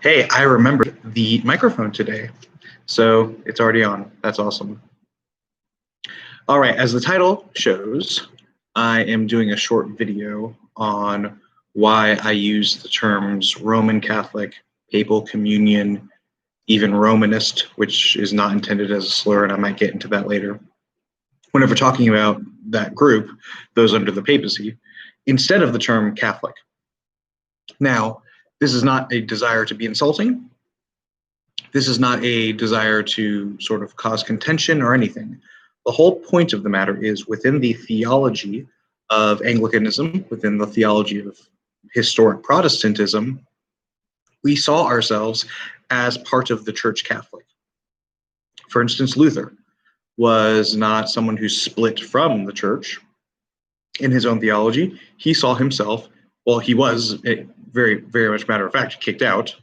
Hey, I remembered the microphone today, so it's already on. That's awesome. All right, as the title shows, I am doing a short video on why I use the terms Roman Catholic, Papal Communion, even Romanist, which is not intended as a slur, and I might get into that later. Whenever talking about that group, those under the papacy, instead of the term Catholic. Now, this is not a desire to be insulting. This is not a desire to sort of cause contention or anything. The whole point of the matter is within the theology of Anglicanism, within the theology of historic Protestantism, we saw ourselves as part of the Church Catholic. For instance, Luther was not someone who split from the church in his own theology. He saw himself, well, he was very, very much matter of fact, kicked out.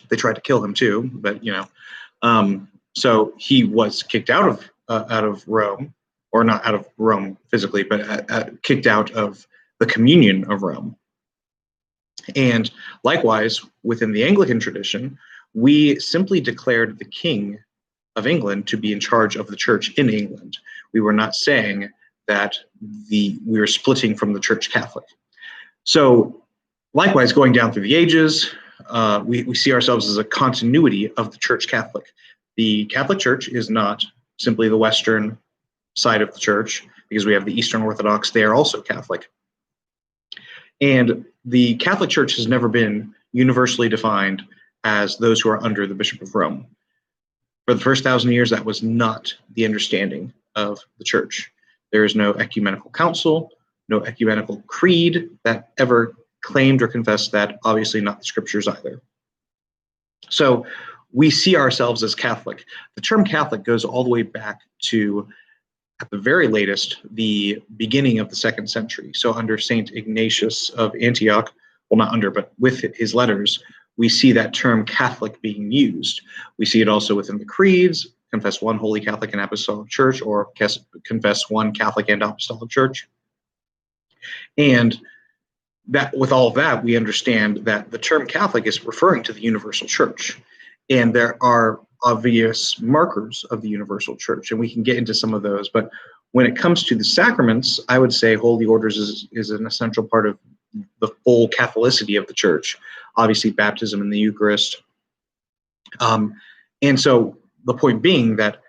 They tried to kill him too, but so he was kicked out of Rome, or not out of Rome physically, but kicked out of the communion of Rome. And likewise, within the Anglican tradition, we simply declared the King of England to be in charge of the church in England. We were not saying that we were splitting from the Church Catholic. So likewise, going down through the ages, we see ourselves as a continuity of the Church Catholic. The Catholic Church is not simply the Western side of the church, because we have the Eastern Orthodox. They are also Catholic. And the Catholic Church has never been universally defined as those who are under the Bishop of Rome. For the first 1,000 years, that was not the understanding of the church. There is no ecumenical council, no ecumenical creed that ever claimed or confessed that, obviously not the scriptures either. So we see ourselves as Catholic. The term Catholic goes all the way back to, at the very latest, the beginning of the 2nd century. So under Saint Ignatius of Antioch, well, not under, but with his letters, we see that term Catholic being used. We see it also within the creeds: confess one holy Catholic and apostolic church, or confess one Catholic and apostolic church. And that, with all of that, we understand that the term Catholic is referring to the universal church. And there are obvious markers of the universal church, and we can get into some of those. But when it comes to the sacraments, I would say Holy Orders is an essential part of the full Catholicity of the church. Obviously, baptism and the Eucharist. And so the point being that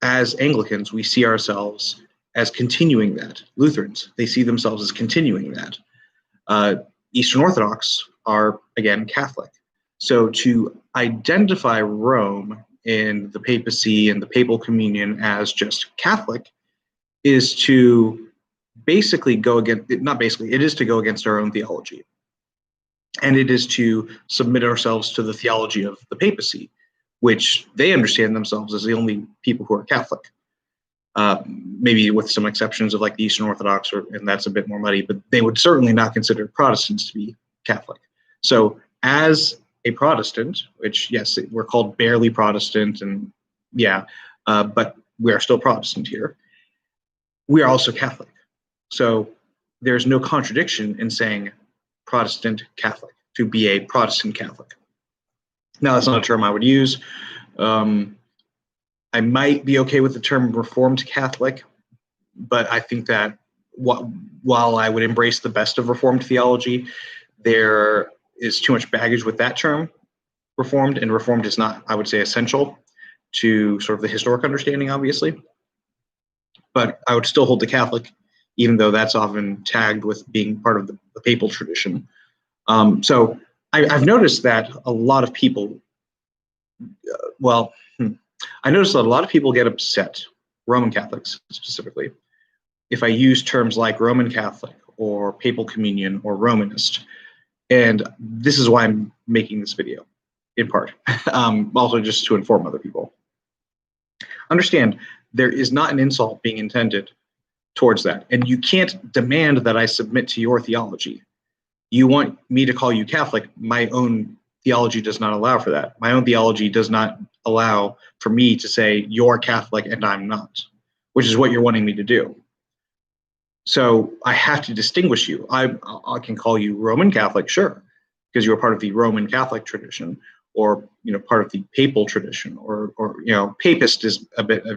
as Anglicans, we see ourselves as continuing that. Lutherans, they see themselves as continuing that. Eastern Orthodox are, again, Catholic. So to identify Rome and the papacy and the papal communion as just Catholic is to basically go against, not basically, it is to go against our own theology. And it is to submit ourselves to the theology of the papacy, which they understand themselves as the only people who are Catholic. Maybe with some exceptions of like the Eastern Orthodox, and that's a bit more muddy, but they would certainly not consider Protestants to be Catholic. So as a Protestant, which, yes, we're called barely Protestant, and but we are still Protestant here, we are also Catholic. So there's no contradiction in saying Protestant Catholic, to be a Protestant Catholic. Now, that's not a term I would use. I might be okay with the term Reformed Catholic, but I think that while I would embrace the best of Reformed theology, there is too much baggage with that term, Reformed, and Reformed is not, I would say, essential to sort of the historic understanding, obviously. But I would still hold the Catholic, even though that's often tagged with being part of the papal tradition. So I've noticed that a lot of people, I noticed that a lot of people get upset, Roman Catholics specifically, if I use terms like Roman Catholic or Papal Communion or Romanist. And this is why I'm making this video, in part, also just to inform other people. Understand, there is not an insult being intended towards that. And you can't demand that I submit to your theology. You want me to call you Catholic. My own theology does not allow for that. My own theology does not allow for me to say you're Catholic and I'm not, which is what you're wanting me to do. So I have to distinguish you. I can call you Roman Catholic, sure. because you're part of the Roman Catholic tradition, or part of the papal tradition, or papist is a bit of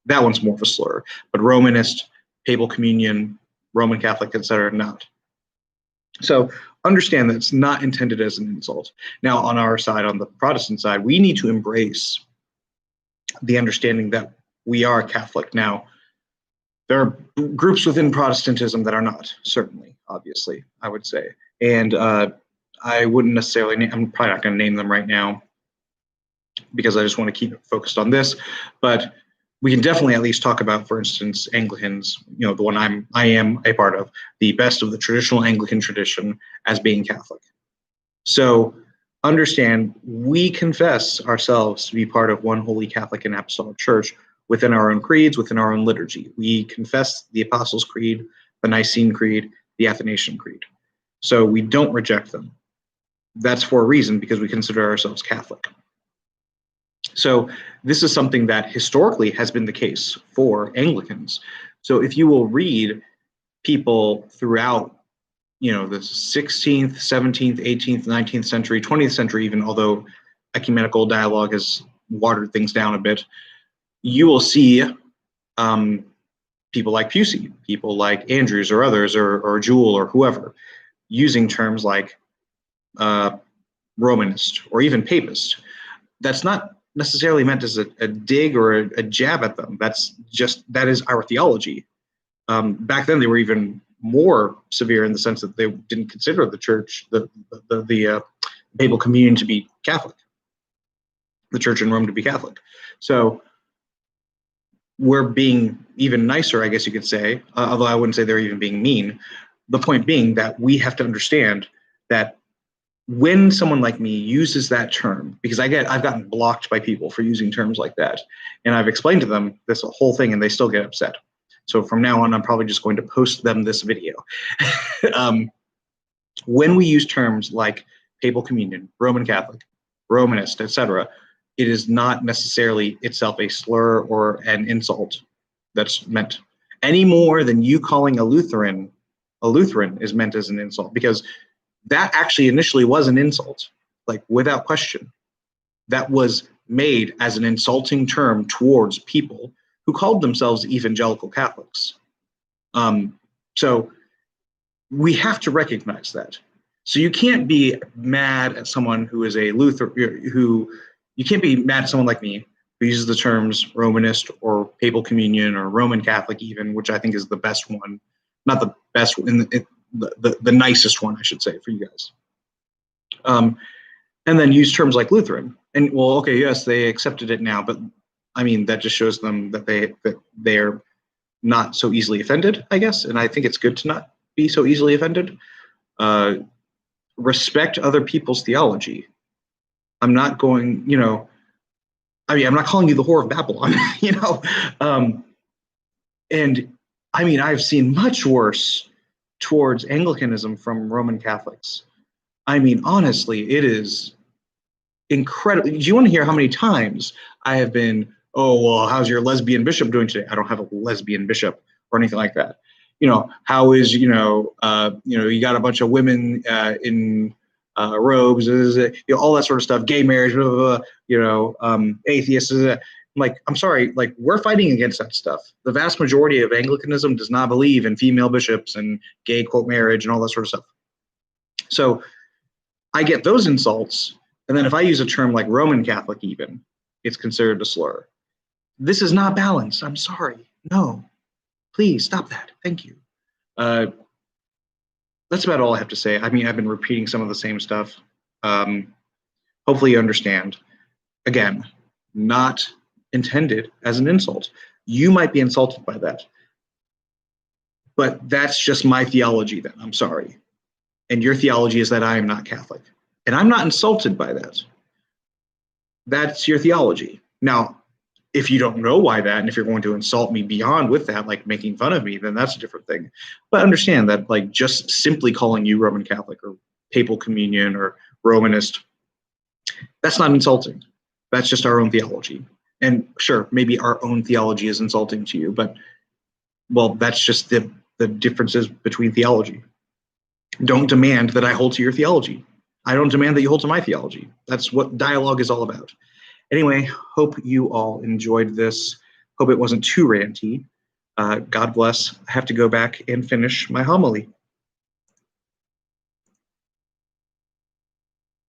that one's more of a slur, but Romanist, papal communion, Roman Catholic, etc., not. So understand that it's not intended as an insult. Now, on our side, on the Protestant side, we need to embrace the understanding that we are Catholic. Now, there are groups within Protestantism that are not, certainly, obviously, I would say. And I wouldn't necessarily, I'm probably not going to name them right now because I just want to keep it focused on this. But we can definitely at least talk about, for instance, Anglicans, the one I am a part of, the best of the traditional Anglican tradition as being Catholic. So understand, we confess ourselves to be part of one holy Catholic and Apostolic Church within our own creeds, within our own liturgy. We confess the Apostles' Creed, the Nicene Creed, the Athanasian Creed. So we don't reject them. That's for a reason, because we consider ourselves Catholic. So this is something that historically has been the case for Anglicans. So if you will read people throughout, the 16th, 17th, 18th, 19th century, 20th century even, although ecumenical dialogue has watered things down a bit, you will see people like Pusey, people like Andrews or others, or Jewel or whoever, using terms like Romanist or even Papist. That's not necessarily meant as a dig or a jab at them. That is our theology. Back then, they were even more severe in the sense that they didn't consider the church, the papal communion, to be Catholic, the church in Rome to be Catholic. So we're being even nicer, I guess you could say, although I wouldn't say they're even being mean. The point being that we have to understand that when someone like me uses that term, because I've gotten blocked by people for using terms like that, and I've explained to them this whole thing and they still get upset. So from now on, I'm probably just going to post them this video. When we use terms like papal communion, Roman Catholic, Romanist, etc., it is not necessarily itself a slur or an insult that's meant, any more than you calling a Lutheran is meant as an insult, because that actually initially was an insult, like without question. That was made as an insulting term towards people who called themselves evangelical Catholics. So we have to recognize that. So you can't be mad at someone who is a you can't be mad at someone like me who uses the terms Romanist or papal communion or Roman Catholic even, which I think is the best one, not the best one, the nicest one, I should say, for you guys. And then use terms like Lutheran. And well, okay, yes, they accepted it now, but I mean, that just shows them that they're not so easily offended, I guess. And I think it's good to not be so easily offended. Respect other people's theology. I'm not going, I'm not calling you the whore of Babylon, and I mean, I've seen much worse towards Anglicanism from Roman Catholics. I mean, honestly, it is incredible. Do you want to hear how many times I have been, oh, well, how's your lesbian bishop doing today? I don't have a lesbian bishop or anything like that. How is, you got a bunch of women in robes, all that sort of stuff, gay marriage, blah, blah, blah, atheists. Like, I'm sorry, like, we're fighting against that stuff. The vast majority of Anglicanism does not believe in female bishops and gay, quote, marriage and all that sort of stuff. So I get those insults. And then if I use a term like Roman Catholic even, it's considered a slur. This is not balanced. I'm sorry. No, please stop that. Thank you. That's about all I have to say. I mean, I've been repeating some of the same stuff. Hopefully you understand. Again, not intended as an insult. You might be insulted by that. But that's just my theology then. I'm sorry. And your theology is that I am not Catholic. And I'm not insulted by that. That's your theology. Now, if you don't know why that, and if you're going to insult me beyond with that, like making fun of me, then that's a different thing. But understand that, like, just simply calling you Roman Catholic or papal communion or Romanist, that's not insulting. That's just our own theology. And sure, maybe our own theology is insulting to you, but, well, that's just the differences between theology. Don't demand that I hold to your theology. I don't demand that you hold to my theology. That's what dialogue is all about. Anyway, hope you all enjoyed this. Hope it wasn't too ranty. God bless. I have to go back and finish my homily.